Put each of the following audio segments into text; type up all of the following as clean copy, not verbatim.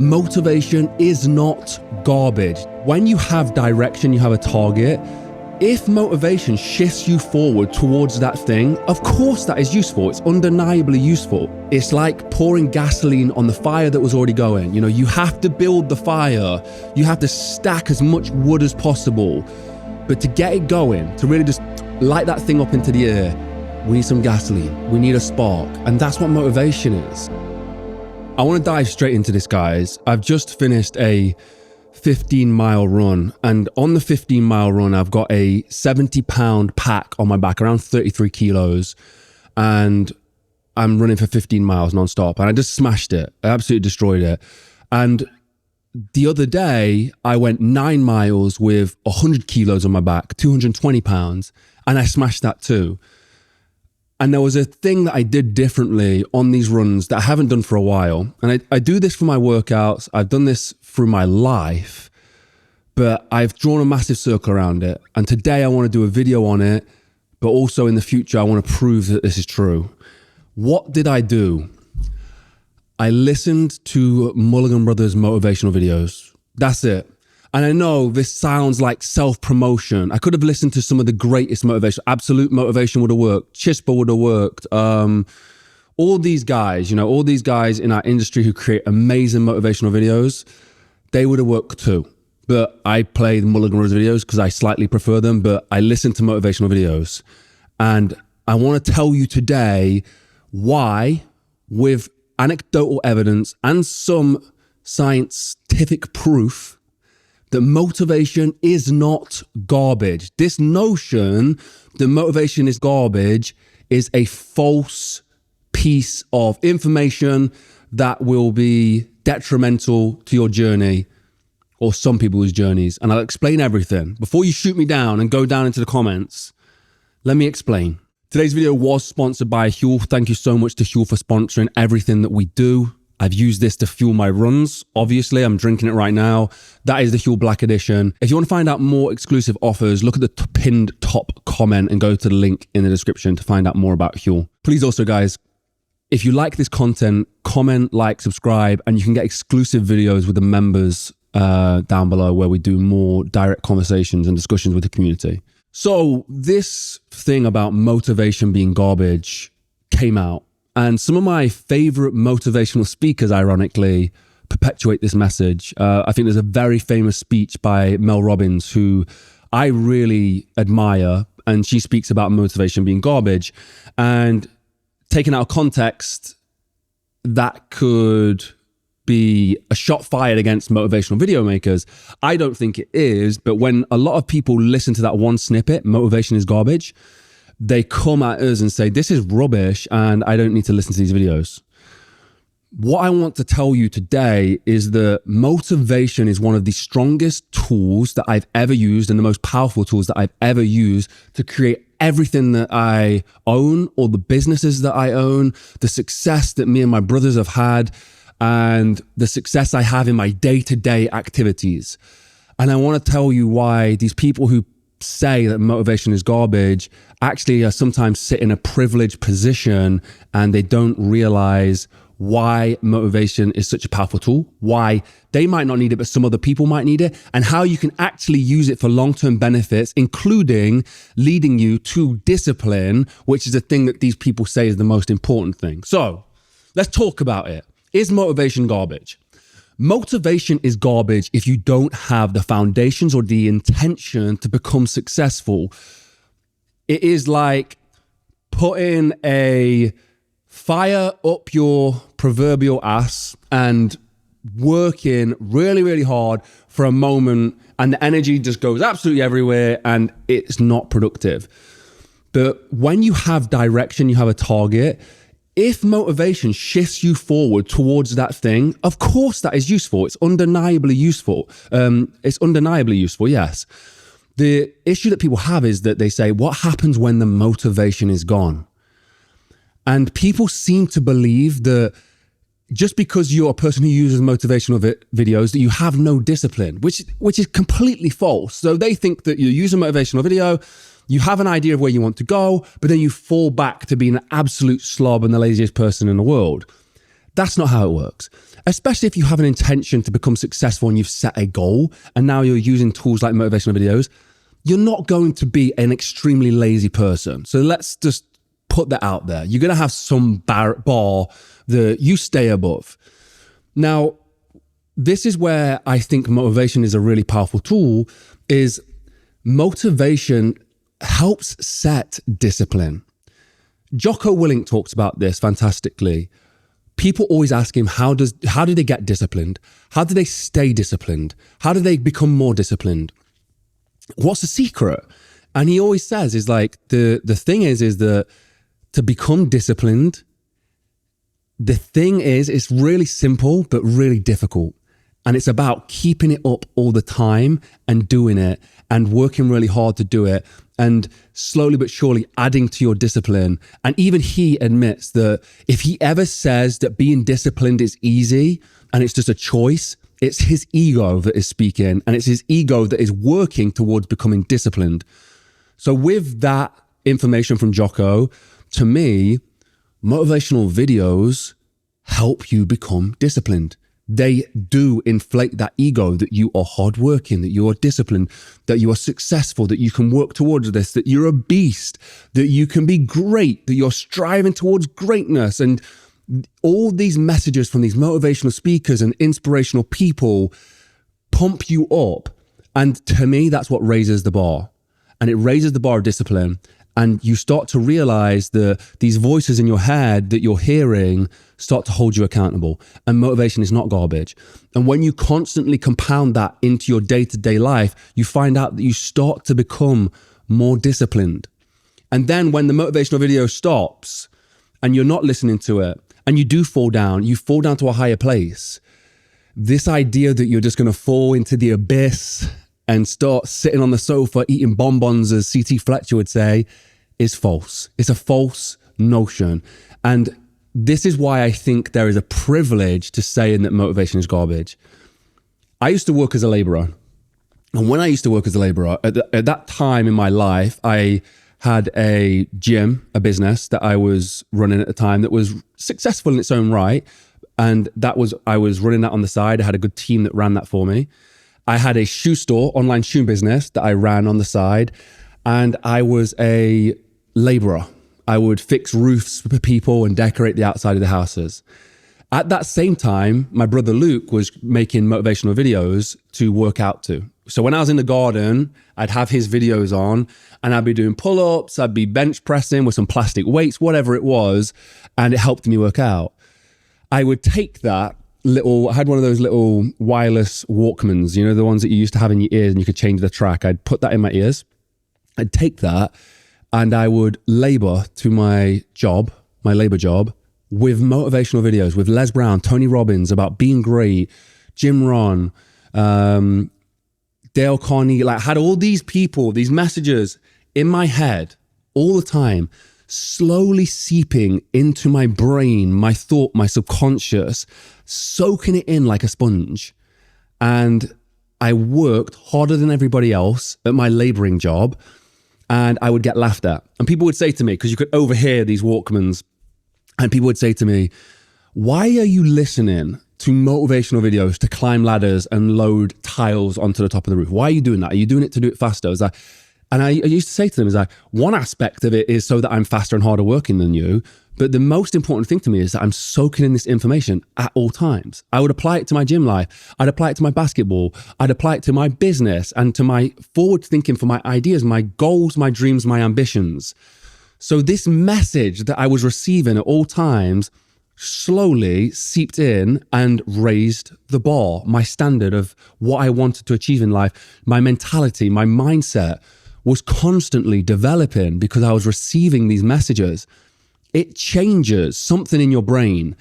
Motivation is not garbage. When you have direction, you have a target. If motivation shifts you forward towards that thing, of course that is useful. It's undeniably useful. It's like pouring gasoline on the fire that was already going. You know, you have to build the fire. You have to stack as much wood as possible. But to get it going, to really just light that thing up into the air, we need some gasoline. We need a spark. And that's what motivation is. I want to dive straight into this, guys. I've just finished a 15-mile run, and on the 15-mile run, I've got a 70-pound pack on my back, around 33 kilos, and I'm running for 15 miles nonstop, and I just smashed it. I absolutely destroyed it. And the other day, I went 9 miles with 100 kilos on my back, 220 pounds, and I smashed that too. And there was a thing that I did differently on these runs that I haven't done for a while. And I do this for my workouts. I've done this through my life, but I've drawn a massive circle around it. And today I want to do a video on it, but also in the future, I want to prove that this is true. What did I do? I listened to Mulligan Brothers motivational videos. That's it. And I know this sounds like self-promotion. I could have listened to some of the greatest motivation. Absolute Motivation would have worked. Chispa would have worked. All these guys, all these guys in our industry who create amazing motivational videos, they would have worked too. But I play the Mulligan Brothers videos because I slightly prefer them, but I listen to motivational videos. And I want to tell you today why, with anecdotal evidence and some scientific proof, that motivation is not garbage. This notion that motivation is garbage is a false piece of information that will be detrimental to your journey or some people's journeys. And I'll explain everything. Before you shoot me down and go down into the comments, let me explain. Today's video was sponsored by Huel. Thank you so much to Huel for sponsoring everything that we do. I've used this to fuel my runs. Obviously, I'm drinking it right now. That is the Huel Black Edition. If you want to find out more exclusive offers, look at the pinned top comment and go to the link in the description to find out more about Huel. Please also, guys, if you like this content, comment, like, subscribe, and you can get exclusive videos with the members down below where we do more direct conversations and discussions with the community. So this thing about motivation being garbage came out. And some of my favorite motivational speakers, ironically, perpetuate this message. I think there's a very famous speech by Mel Robbins, who I really admire, and she speaks about motivation being garbage. And taken out of context, that could be a shot fired against motivational video makers. I don't think it is, but when a lot of people listen to that one snippet, motivation is garbage, they come at us and say, this is rubbish and I don't need to listen to these videos. What I want to tell you today is that motivation is one of the strongest tools that I've ever used and the most powerful tools that I've ever used to create everything that I own, or the businesses that I own, the success that me and my brothers have had, and the success I have in my day-to-day activities. And I want to tell you why these people who say that motivation is garbage actually sometimes sit in a privileged position and they don't realize why motivation is such a powerful tool, why they might not need it, but some other people might need it, and how you can actually use it for long-term benefits, including leading you to discipline, which is the thing that these people say is the most important thing. So let's talk about it. Is motivation garbage? Motivation is garbage if you don't have the foundations or the intention to become successful. It is like putting a fire up your proverbial ass and working really, really hard for a moment, and the energy just goes absolutely everywhere and it's not productive. But when you have direction, you have a target, if motivation shifts you forward towards that thing, of course that is useful. It's undeniably useful. Yes. The issue that people have is that they say, what happens when the motivation is gone? And people seem to believe that just because you're a person who uses motivational videos, that you have no discipline, which is completely false. So they think that you use a motivational video, you have an idea of where you want to go, but then you fall back to being an absolute slob and the laziest person in the world. That's not how it works. Especially if you have an intention to become successful and you've set a goal and now you're using tools like motivational videos, you're not going to be an extremely lazy person. So let's just put that out there. You're going to have some bar that you stay above. Now, this is where I think motivation is a really powerful tool, is motivation helps set discipline. Jocko Willink talks about this fantastically. People always ask him, how do they get disciplined? How do they stay disciplined? How do they become more disciplined? What's the secret? And he always says is like, the thing is that to become disciplined, the thing is, it's really simple, but really difficult. And it's about keeping it up all the time and doing it and working really hard to do it and slowly but surely adding to your discipline. And even he admits that if he ever says that being disciplined is easy and it's just a choice, it's his ego that is speaking, and it's his ego that is working towards becoming disciplined. So with that information from Jocko, to me, motivational videos help you become disciplined. They do inflate that ego that you are hardworking, that you are disciplined, that you are successful, that you can work towards this, that you're a beast, that you can be great, that you're striving towards greatness. And all these messages from these motivational speakers and inspirational people pump you up. And to me, that's what raises the bar. And it raises the bar of discipline. And you start to realize that these voices in your head that you're hearing start to hold you accountable. And motivation is not garbage. And when you constantly compound that into your day-to-day life, you find out that you start to become more disciplined. And then when the motivational video stops and you're not listening to it, and you do fall down, you fall down to a higher place. This idea that you're just going to fall into the abyss and start sitting on the sofa eating bonbons, as C.T. Fletcher would say, is false. It's a false notion. And this is why I think there is a privilege to saying that motivation is garbage. I used to work as a laborer. And when I used to work as a laborer, at that time in my life, I had a gym, a business that I was running at the time that was successful in its own right. And I was running that on the side. I had a good team that ran that for me. I had a shoe store, online shoe business that I ran on the side. And I was a laborer. I would fix roofs for people and decorate the outside of the houses. At that same time, my brother Luke was making motivational videos to work out to. So when I was in the garden, I'd have his videos on and I'd be doing pull-ups, I'd be bench pressing with some plastic weights, whatever it was, and it helped me work out. I would take that I had one of those little wireless Walkmans, you know, the ones that you used to have in your ears and you could change the track. I'd put that in my ears. I'd take that and I would labor to my labor job, with motivational videos with Les Brown, Tony Robbins about being great, Jim Rohn, Dale Carnegie, like had all these people, these messages in my head all the time, slowly seeping into my brain, my thought, my subconscious, soaking it in like a sponge. And I worked harder than everybody else at my laboring job and I would get laughed at. And people would say to me, because you could overhear these Walkmans, and people would say to me, why are you listening to motivational videos to climb ladders and load tiles onto the top of the roof? Why are you doing that? Are you doing it to do it faster? And I used to say to them, is like, one aspect of it is so that I'm faster and harder working than you. But the most important thing to me is that I'm soaking in this information at all times. I would apply it to my gym life. I'd apply it to my basketball. I'd apply it to my business and to my forward thinking for my ideas, my goals, my dreams, my ambitions. So this message that I was receiving at all times slowly seeped in and raised the bar, my standard of what I wanted to achieve in life. My mentality, my mindset was constantly developing because I was receiving these messages. It changes something in your brain.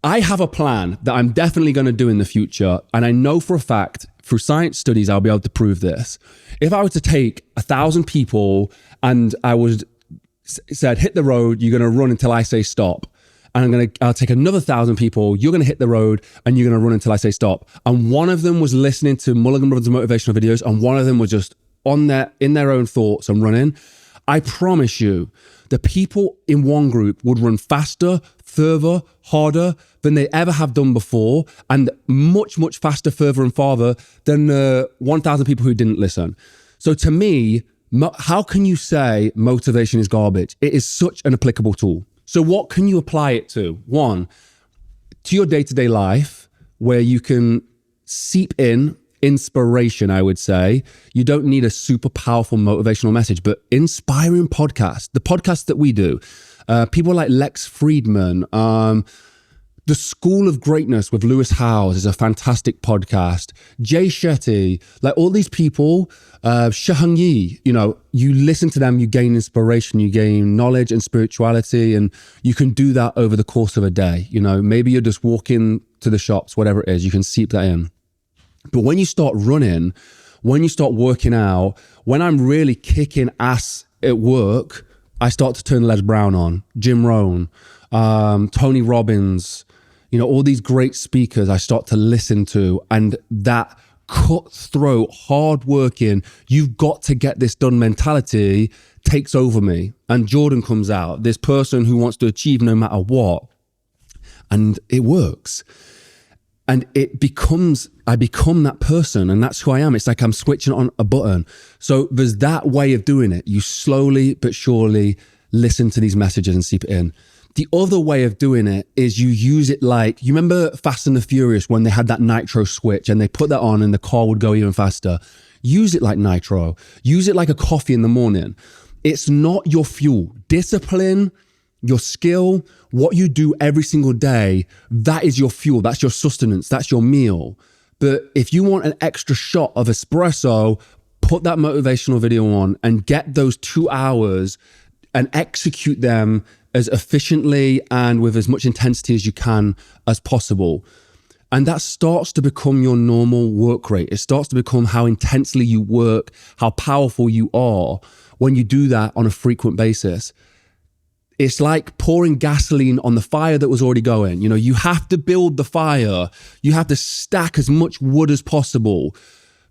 I have a plan that I'm definitely going to do in the future. And I know for a fact, through science studies, I'll be able to prove this. If I were to take 1,000 people and said, hit the road, you're going to run until I say stop. And I'll take another 1,000 people, you're going to hit the road and you're going to run until I say stop. And one of them was listening to Mulligan Brothers motivational videos and one of them was just in their own thoughts and running. I promise you the people in one group would run faster, further, harder than they ever have done before, and much, much faster, further and farther than the 1,000 people who didn't listen. So to me, how can you say motivation is garbage? It is such an applicable tool. So what can you apply it to? One, to your day-to-day life, where you can seep in inspiration, I would say. You don't need a super powerful motivational message, but inspiring podcasts, the podcasts that we do, people like Lex Friedman, The School of Greatness with Lewis Howes is a fantastic podcast. Jay Shetty, like all these people, Shahang Yi, you listen to them, you gain inspiration, you gain knowledge and spirituality, and you can do that over the course of a day. Maybe you're just walking to the shops, whatever it is, you can seep that in. But when you start running, when you start working out, when I'm really kicking ass at work, I start to turn Les Brown on, Jim Rohn, Tony Robbins, all these great speakers I start to listen to, and that cutthroat, hardworking, you've got to get this done mentality takes over me. And Jordan comes out, this person who wants to achieve no matter what. And it works. And I become that person, and that's who I am. It's like I'm switching on a button. So there's that way of doing it. You slowly but surely listen to these messages and seep it in. The other way of doing it is you use it like, you remember Fast and the Furious when they had that nitro switch and they put that on and the car would go even faster? Use it like nitro. Use it like a coffee in the morning. It's not your fuel. Discipline, your skill, what you do every single day, that is your fuel. That's your sustenance. That's your meal. But if you want an extra shot of espresso, put that motivational video on and get those 2 hours and execute them as efficiently and with as much intensity as you can as possible. And that starts to become your normal work rate. It starts to become how intensely you work, how powerful you are when you do that on a frequent basis. It's like pouring gasoline on the fire that was already going. You have to build the fire. You have to stack as much wood as possible.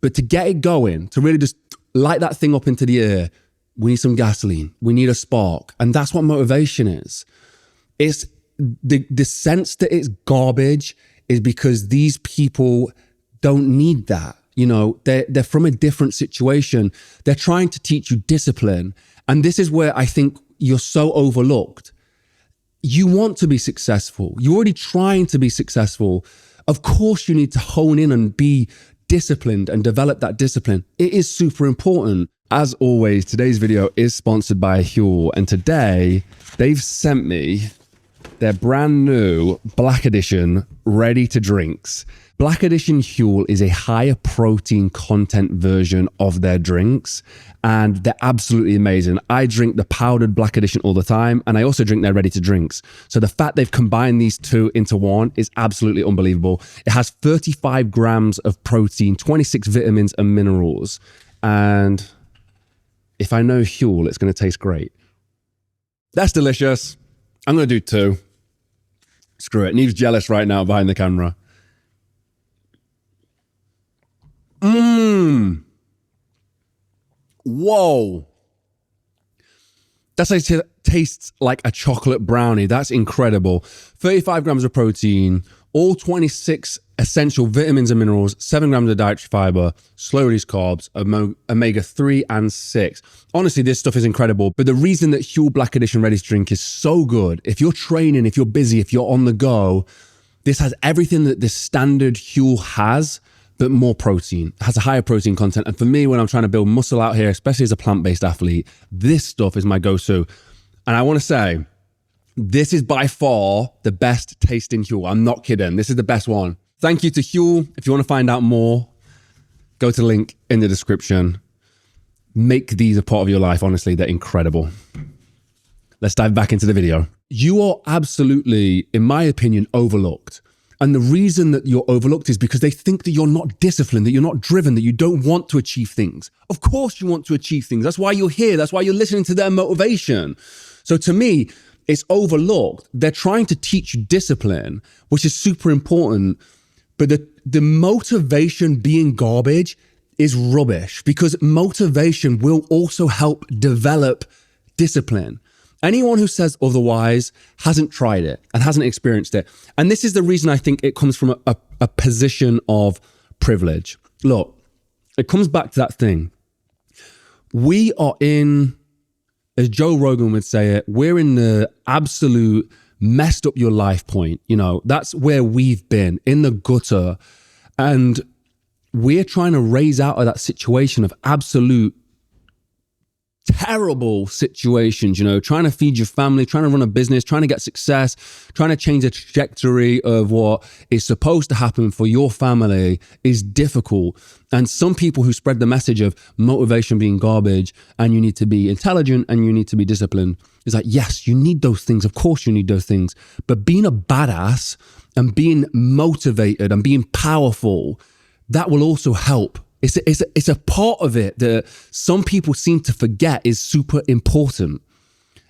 But to get it going, to really just light that thing up into the air, we need some gasoline. We need a spark. And that's what motivation is. It's the sense that it's garbage is because these people don't need that. They're from a different situation. They're trying to teach you discipline. And this is where I think you're so overlooked. You want to be successful. You're already trying to be successful. Of course, you need to hone in and be disciplined and develop that discipline. It is super important. As always, today's video is sponsored by Huel. And today they've sent me their brand new Black Edition ready to drinks. Black Edition Huel is a higher protein content version of their drinks, and they're absolutely amazing. I drink the powdered Black Edition all the time, and I also drink their ready to drinks. So the fact they've combined these two into one is absolutely unbelievable. It has 35 grams of protein, 26 vitamins and minerals. And if I know Huel, it's going to taste great. That's delicious. I'm going to do two. Screw it. Neve's jealous right now behind the camera. Whoa. That tastes like a chocolate brownie. That's incredible. 35 grams of protein, all 26 essential vitamins and minerals, 7 grams of dietary fiber, slow release carbs, omega-3 and 6. Honestly, this stuff is incredible. But the reason that Huel Black Edition Ready to Drink is so good, if you're training, if you're busy, if you're on the go, this has everything that the standard Huel has, but more protein. It has a higher protein content. And for me, when I'm trying to build muscle out here, especially as a plant-based athlete, this stuff is my go-to. And I want to say, this is by far the best tasting Huel. I'm not kidding. This is the best one. Thank you to Huel. If you want to find out more, go to the link in the description. Make these a part of your life. Honestly, they're incredible. Let's dive back into the video. You are absolutely, in my opinion, overlooked. And the reason that you're overlooked is because they think that you're not disciplined, that you're not driven, that you don't want to achieve things. Of course you want to achieve things. That's why you're here. That's why you're listening to their motivation. So to me, it's overlooked. They're trying to teach you discipline, which is super important. But the motivation being garbage is rubbish, because motivation will also help develop discipline. Anyone who says otherwise hasn't tried it and hasn't experienced it. And this is the reason I think it comes from a position of privilege. Look, it comes back to that thing. We are in, as Joe Rogan would say it, we're in the absolute messed up your life point. You know, that's where we've been, in the gutter. And we're trying to raise out of that situation of absolute terrible situations, you know, trying to feed your family, trying to run a business, trying to get success, trying to change the trajectory of what is supposed to happen for your family is difficult. And some people who spread the message of motivation being garbage and you need to be intelligent and you need to be disciplined is like, yes, you need those things. Of course you need those things. But being a badass and being motivated and being powerful, that will also help. It's a part of it that some people seem to forget is super important.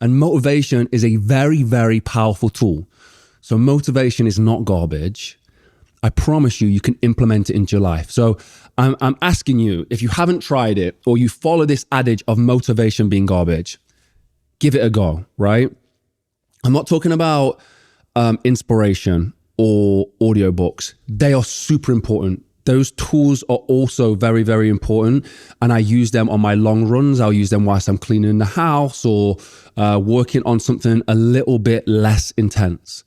And motivation is a very, very powerful tool. So motivation is not garbage. I promise you, you can implement it into your life. So I'm asking you, if you haven't tried it or you follow this adage of motivation being garbage, give it a go, right? I'm not talking about inspiration or audiobooks. They are super important. Those tools are also very, very important. And I use them on my long runs. I'll use them whilst I'm cleaning the house or working on something a little bit less intense.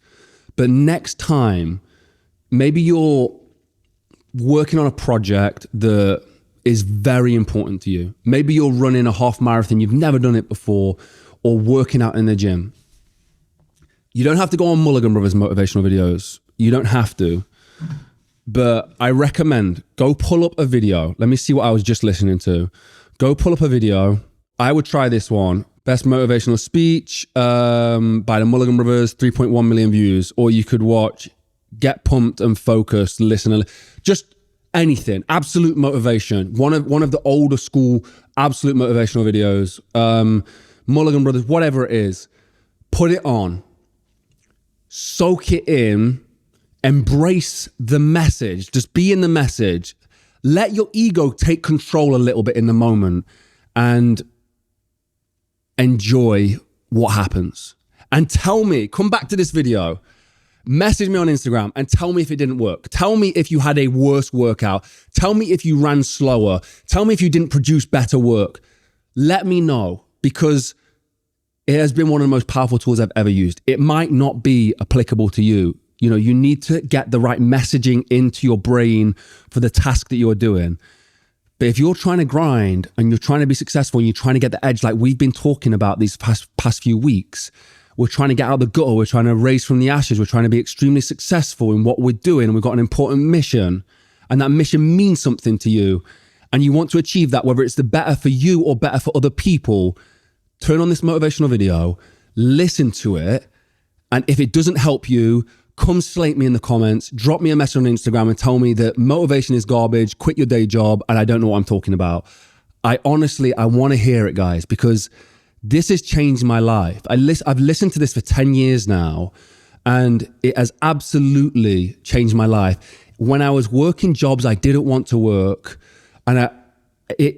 But next time, maybe you're working on a project that is very important to you. Maybe you're running a half marathon, you've never done it before, or working out in the gym. You don't have to go on Mulligan Brothers motivational videos. You don't have to. But I recommend go pull up a video. Let me see what I was just listening to. Go pull up a video. I would try this one. Best motivational speech by the Mulligan Brothers, 3.1 million views. Or you could watch Get Pumped and Focused, listen, just anything. Absolute motivation. One of the older school absolute motivational videos. Mulligan Brothers, whatever it is. Put it on. Soak it in. Embrace the message. Just be in the message. Let your ego take control a little bit in the moment and enjoy what happens. And tell me, come back to this video, message me on Instagram and tell me if it didn't work. Tell me if you had a worse workout. Tell me if you ran slower. Tell me if you didn't produce better work. Let me know, because it has been one of the most powerful tools I've ever used. It might not be applicable to you. You know, you need to get the right messaging into your brain for the task that you're doing. But if you're trying to grind and you're trying to be successful and you're trying to get the edge, like we've been talking about these past few weeks, we're trying to get out of the gutter, we're trying to raise from the ashes, we're trying to be extremely successful in what we're doing, and we've got an important mission, and that mission means something to you, and you want to achieve that, whether it's the better for you or better for other people, turn on this motivational video, listen to it, and if it doesn't help you, come slate me in the comments, drop me a message on Instagram and tell me that motivation is garbage, quit your day job, and I don't know what I'm talking about. I want to hear it, guys, because this has changed my life. I've listened to this for 10 years now, and it has absolutely changed my life. When I was working jobs I didn't want to work, and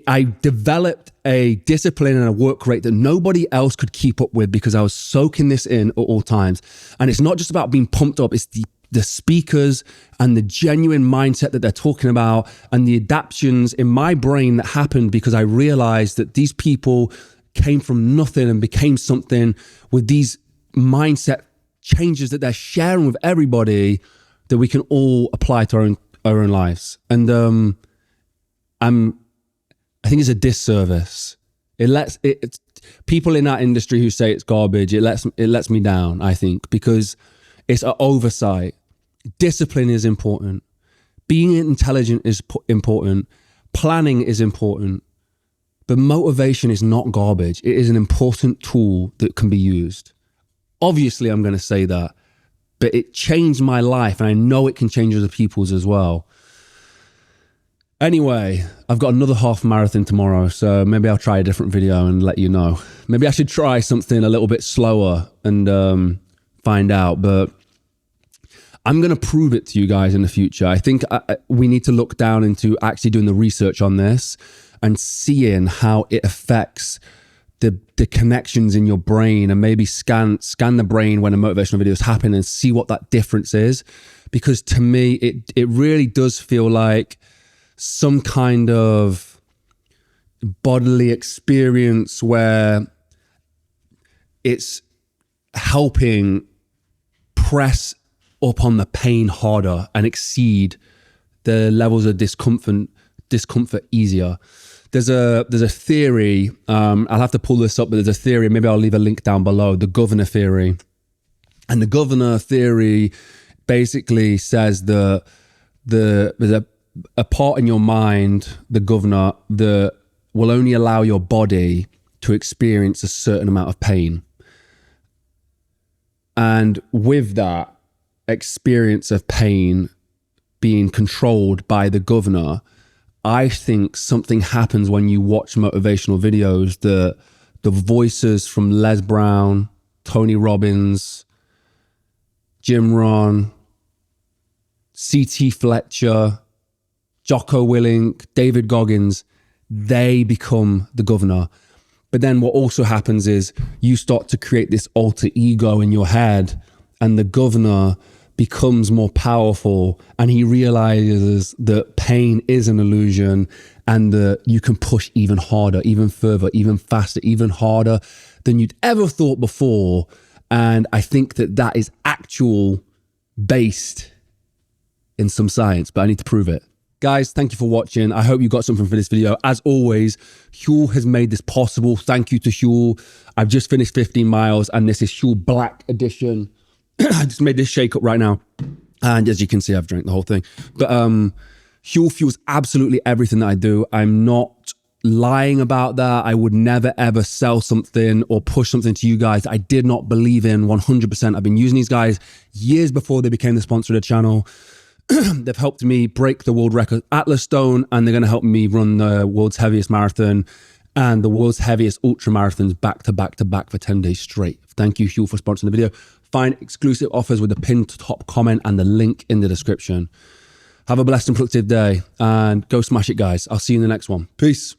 I developed a discipline and a work rate that nobody else could keep up with because I was soaking this in at all times. And it's not just about being pumped up, it's the speakers and the genuine mindset that they're talking about and the adaptations in my brain that happened because I realized that these people came from nothing and became something with these mindset changes that they're sharing with everybody that we can all apply to our own lives. And I think it's a disservice. It's people in that industry who say it's garbage. It lets me down, I think, because it's an oversight. Discipline is important. Being intelligent is important. Planning is important. But motivation is not garbage. It is an important tool that can be used. Obviously, I'm going to say that, but it changed my life, and I know it can change other people's as well. Anyway, I've got another half marathon tomorrow, so maybe I'll try a different video and let you know. Maybe I should try something a little bit slower and find out, but I'm going to prove it to you guys in the future. I think we need to look down into actually doing the research on this and seeing how it affects the connections in your brain, and maybe scan the brain when a motivational video is happening and see what that difference is. Because to me, it really does feel like some kind of bodily experience where it's helping press up on the pain harder and exceed the levels of discomfort easier. There's a theory, I'll have to pull this up, but there's a theory, maybe I'll leave a link down below, the governor theory. And the governor theory basically says that there's a part in your mind, the governor, that will only allow your body to experience a certain amount of pain. And with that experience of pain being controlled by the governor, I think something happens when you watch motivational videos. The voices from Les Brown, Tony Robbins, Jim Rohn, C.T. Fletcher, Jocko Willink, David Goggins, they become the governor. But then what also happens is you start to create this alter ego in your head, and the governor becomes more powerful, and he realizes that pain is an illusion, and that you can push even harder, even further, even faster, even harder than you'd ever thought before. And I think that is actual based in some science, but I need to prove it. Guys, thank you for watching. I hope you got something for this video. As always, Huel has made this possible. Thank you to Huel. I've just finished 15 miles, and this is Huel Black Edition. I just made this shake up right now. And as you can see, I've drank the whole thing. But Huel fuels absolutely everything that I do. I'm not lying about that. I would never, ever sell something or push something to you guys that I did not believe in 100%. I've been using these guys years before they became the sponsor of the channel. They've helped me break the world record Atlas Stone, and they're going to help me run the world's heaviest marathon and the world's heaviest ultra marathons back to back to back for 10 days straight. Thank you, Huel, for sponsoring the video. Find exclusive offers with the pinned top comment and the link in the description. Have a blessed and productive day, and go smash it, guys. I'll see you in the next one. Peace.